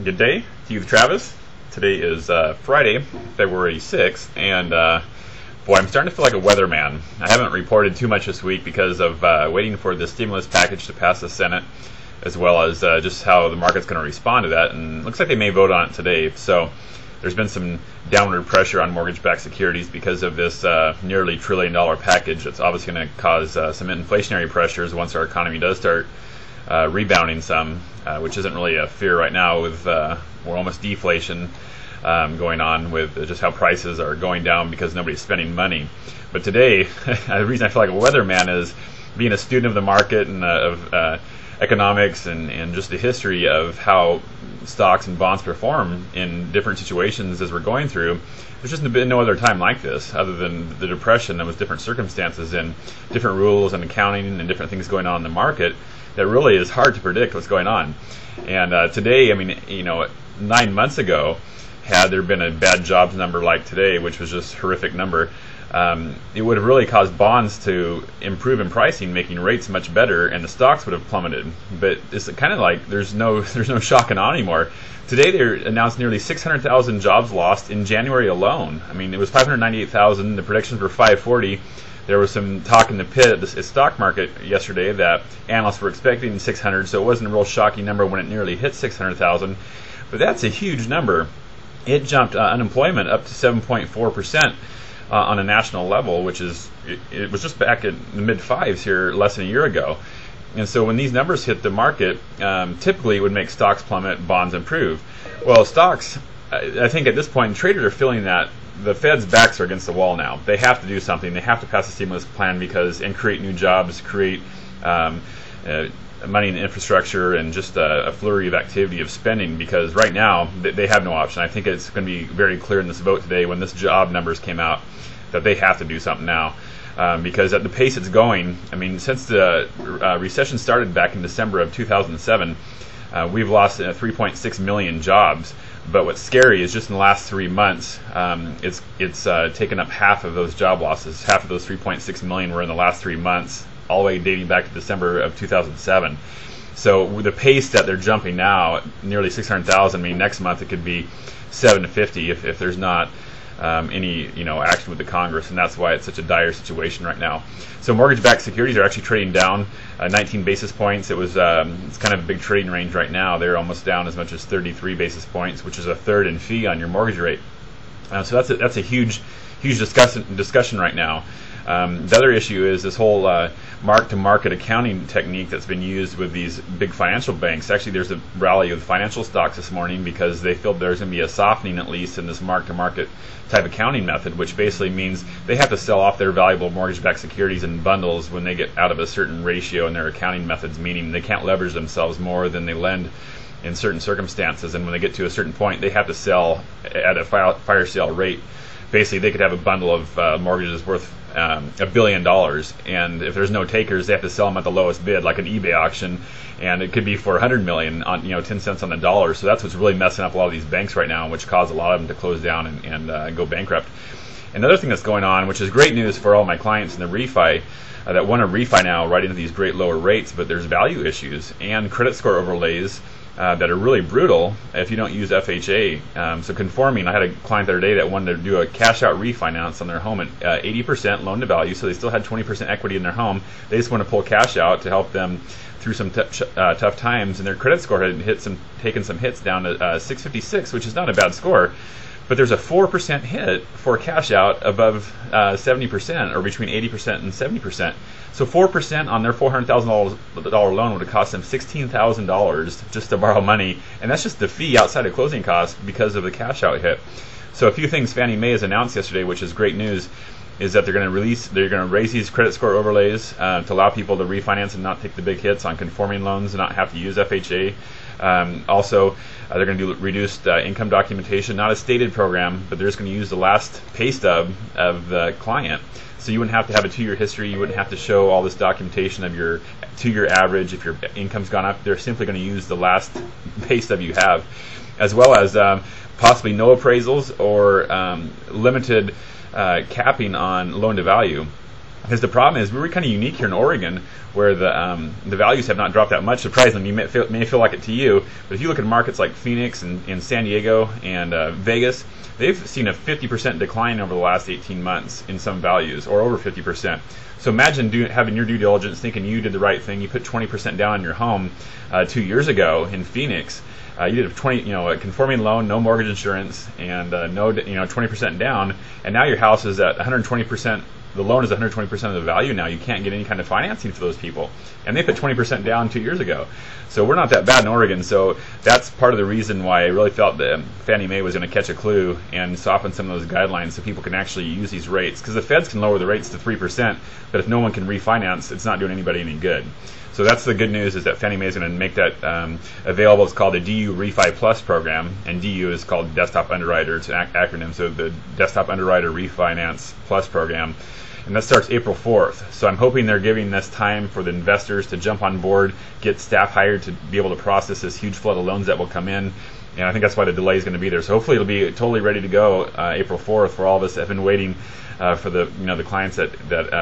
Good day to you, Travis. Today is Friday, February 6th, and boy, I'm starting to feel like a weatherman. I haven't reported too much this week because of waiting for the stimulus package to pass the Senate, as well as just how the market's going to respond to that, and it looks like they may vote on it today. So there's been some downward pressure on mortgage-backed securities because of this nearly $1 trillion package. It's obviously going to cause some inflationary pressures once our economy does start rebounding some, which isn't really a fear right now with we're almost deflation going on with just how prices are going down because nobody's spending money. But today, the reason I feel like a weatherman is being a student of the market and of economics and just the history of how stocks and bonds perform in different situations as we're going through. There's just been no other time like this other than the Depression. There was different circumstances and different rules and accounting and different things going on in the market that really is hard to predict what's going on. And today, I mean, 9 months ago, had there been a bad jobs number like today, which was just a horrific number, it would have really caused bonds to improve in pricing, making rates much better, and the stocks would have plummeted. But it's kind of like there's no shock and awe anymore. Today they announced nearly 600,000 jobs lost in January alone. I mean, it was 598,000. The predictions were 540. There was some talk in the pit at the stock market yesterday that analysts were expecting 600, so it wasn't a real shocking number when it nearly hit 600,000. But that's a huge number. It jumped unemployment up to 7.4%. On a national level, which is, it was just back in the mid-fives here less than a year ago. And so when these numbers hit the market, typically it would make stocks plummet, bonds improve. Well, stocks, I think at this point, traders are feeling that the Fed's backs are against the wall now. They have to do something. They have to pass a stimulus plan and create new jobs, create money in infrastructure, and just a flurry of activity of spending, because right now they have no option. I think it's going to be very clear in this vote today when this job numbers came out that they have to do something now, because at the pace it's going, I mean, since the recession started back in December of 2007, we've lost 3.6 million jobs. But what's scary is just in the last 3 months, it's taken up half of those job losses. Half of those 3.6 million were in the last 3 months, all the way dating back to December of 2007. So with the pace that they're jumping now, nearly 600,000, I mean, next month it could be 750 if there's not any action with the Congress, and that's why it's such a dire situation right now. So mortgage-backed securities are actually trading down 19 basis points. It's kind of a big trading range right now. They're almost down as much as 33 basis points, which is a third in fee on your mortgage rate. So that's a huge discussion right now. The other issue is this whole mark-to-market accounting technique that's been used with these big financial banks. Actually, there's a rally of financial stocks this morning because they feel there's going to be a softening, at least, in this mark-to-market type accounting method, which basically means they have to sell off their valuable mortgage-backed securities in bundles when they get out of a certain ratio in their accounting methods, meaning they can't leverage themselves more than they lend in certain circumstances, and when they get to a certain point, they have to sell at a fire sale rate. Basically, they could have a bundle of mortgages worth $1 billion, and if there's no takers, they have to sell them at the lowest bid, like an eBay auction, and it could be for $100 million on 10 cents on the dollar. So that's what's really messing up a lot of these banks right now, which caused a lot of them to close down and go bankrupt. Another thing that's going on, which is great news for all my clients in the refi that want to refi now right into these great lower rates, but there's value issues and credit score overlays that are really brutal if you don't use FHA. So conforming, I had a client the other day that wanted to do a cash out refinance on their home at 80% loan to value, so they still had 20% equity in their home. They just want to pull cash out to help them through some tough times, and their credit score had taken some hits down to 656, which is not a bad score. But there's a 4% hit for cash out above 70%, or between 80% and 70%. So 4% on their $400,000 loan would have cost them $16,000 just to borrow money, and that's just the fee outside of closing costs because of the cash out hit. So a few things Fannie Mae has announced yesterday, which is great news, is that they're going to raise these credit score overlays to allow people to refinance and not take the big hits on conforming loans and not have to use FHA. Also, they're going to do reduced income documentation, not a stated program, but they're just going to use the last pay stub of the client. So you wouldn't have to have a 2-year history. You wouldn't have to show all this documentation of your 2-year average if your income's gone up. They're simply going to use the last pay stub you have, as well as possibly no appraisals or limited capping on loan to value. Because the problem is we're kind of unique here in Oregon, where the values have not dropped that much. Surprisingly, you may feel like it to you, but if you look at markets like Phoenix and San Diego and Vegas, they've seen a 50% decline over the last 18 months in some values, or over 50%. So imagine having your due diligence, thinking you did the right thing. You put 20% down on your home 2 years ago in Phoenix. You did a conforming loan, no mortgage insurance, and 20% down, and now your house is at 120%. The loan is 120% of the value now. You can't get any kind of financing for those people, and they put 20% down 2 years ago. So we're not that bad in Oregon. So that's part of the reason why I really felt that Fannie Mae was going to catch a clue and soften some of those guidelines so people can actually use these rates. Because the feds can lower the rates to 3%, but if no one can refinance, it's not doing anybody any good. So that's the good news, is that Fannie Mae is going to make that available. It's called the DU Refi Plus program, and DU is called Desktop Underwriter. It's an acronym, so the Desktop Underwriter Refinance Plus program. And that starts April 4th. So I'm hoping they're giving this time for the investors to jump on board, get staff hired to be able to process this huge flood of loans that will come in. And I think that's why the delay is going to be there. So hopefully it'll be totally ready to go April 4th for all of us that have been waiting for the clients that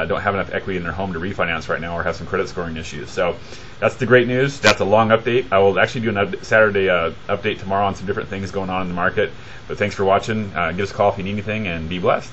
don't have enough equity in their home to refinance right now or have some credit scoring issues. So that's the great news. That's a long update. I will actually do a Saturday update tomorrow on some different things going on in the market. But thanks for watching. Give us a call if you need anything, and be blessed.